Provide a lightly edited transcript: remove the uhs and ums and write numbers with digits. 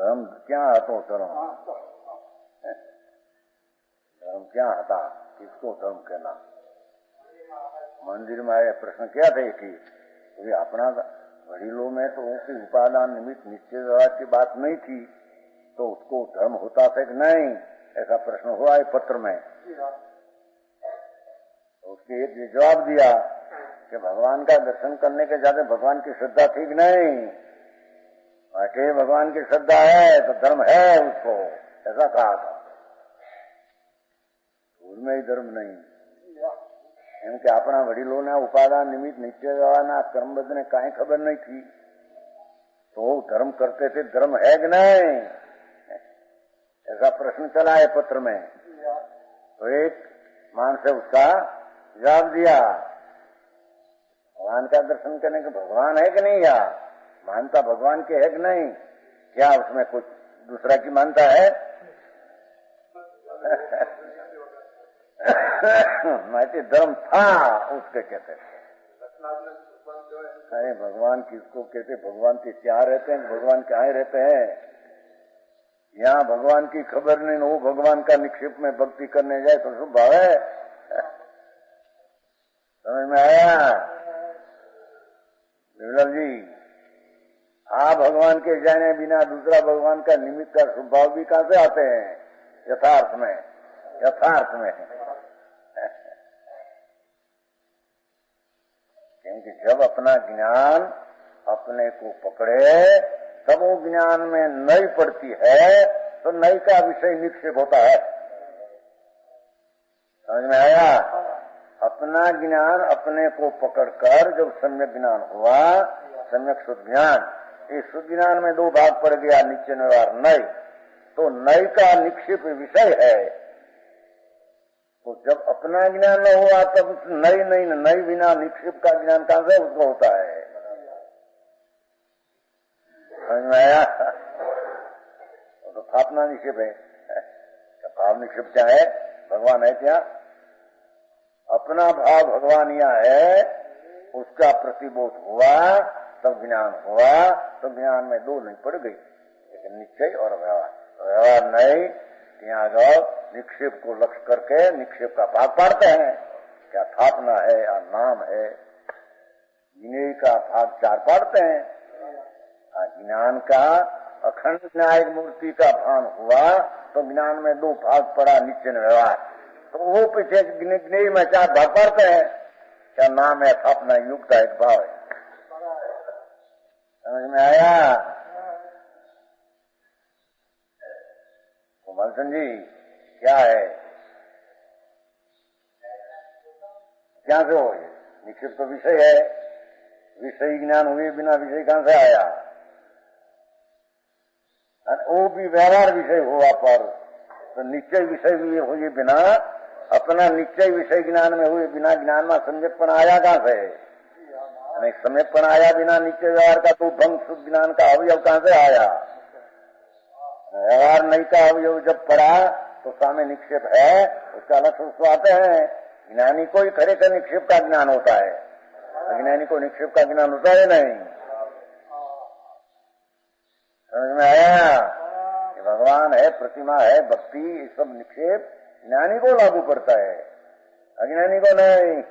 धर्म क्या હતો धर्म? धर्म क्या था? किसको धर्म कहना? मंदिर में आए प्रश्न क्या थे कि अपना वडीलों में तो उसकी उपादान निमित्त निश्चय व्यवहार की बात नहीं थी, तो उसको धर्म होता था कि नहीं, ऐसा प्रश्न हुआ है पत्र में। उसके एक जवाब दिया कि भगवान का दर्शन करने के ज्यादा भगवान की श्रद्धा थी कि नहीं, बाकी भगवान की श्रद्धा है तो धर्म है उसको, ऐसा कहा था। उसमें ही धर्म नहीं, क्योंकि अपना वडीलों ने उपादान निमित्त निश्चय व्यवहार कर्मबद्ध ने काई खबर नहीं थी, तो धर्म करते थे, धर्म है कि नहीं, ऐसा प्रश्न चला है पत्र में। तो एक मान से उसका जवाब दिया, भगवान का दर्शन करने के भगवान है कि नहीं, या मानता भगवान के है कि नहीं, क्या उसमें कुछ दूसरा की मानता है? माइती धर्म था उसके कहते। अरे भगवान किसको कहते? भगवान के क्या रहते हैं, भगवान कहाँ रहते हैं? यहाँ भगवान की खबर नहीं, वो भगवान का निक्षेप में भक्ति करने जाए तो शुभ भाव है। समझ में आया विमल जी? आप भगवान के जाने बिना दूसरा भगवान का निमित्त का स्वभाव भी कहां से आते हैं? यथार्थ में, यथार्थ में। क्योंकि जब अपना ज्ञान अपने को पकड़े तब वो ज्ञान में नई पड़ती है, तो नई का विषय निक्षेप होता है। समझ में आया? अपना ज्ञान अपने को पकड़कर जब सम्यक ज्ञान हुआ, सम्यक शुद्ध ज्ञान, इस शुद्ध ज्ञान में दो भाग पड़ गया, निश्चय निवार नई, तो नई का निक्षेप विषय है। तो जब अपना ज्ञान न हुआ तब नई नहीं, नई बिना निक्षेप का ज्ञान कहां से उसको होता है? समझ में आया? तो स्थापना निक्षेप है, भाव निक्षेप क्या है? भगवान है क्या? अपना भाव भगवान यहाँ है, उसका प्रतिबोध हुआ तब ज्ञान हुआ, तो ज्ञान में दो नहीं पड़ गई, एक निश्चय और व्यवहार। व्यवहार नहीं, यहाँ जाओ निक्षेप को लक्ष्य करके निक्षेप का भाग पाड़ते हैं, क्या स्थापना है या नाम है, ज्ञेय का भाग चार पाड़ते हैं। ज्ञान का अखंड न्यायिक मूर्ति का भान हुआ तो ज्ञान में दो भाग पड़ा, निश्चय व्यवहार, तो वो पीछे ज्ञेय में चार भाग पड़ते हैं, क्या नाम है, स्थापना युक्त का एक भाव है। समझ में आया? तो मलसन जी क्या है, क्या से हो? निक्षेप तो विषय है, विषय ज्ञान हुए बिना विषय कहां से आया? वो भी व्यवहार विषय हुआ पर तो निश्चय विषय हुए बिना, अपना निश्चय विषय ज्ञान में हुए बिना ज्ञान में सम्यकपन आया कहां से? सम्यकपन आया बिना निश्चय व्यवहार का तो भंग शुद्ध ज्ञान का अवयव कहां से आया? व्यवहार नहीं का अवयव जब पड़ा तो सामने निक्षेप है, उसका लक्ष्य आते हैं। ज्ञानी को ही खरे का निक्षेप का ज्ञान होता है, अज्ञानी को निक्षेप का ज्ञान होता है नहीं। समझ में आया? भगवान है, प्रतिमा है, भक्ति, ये सब निक्षेप ज्ञानी को लागू पड़ता है, अज्ञानी को नहीं।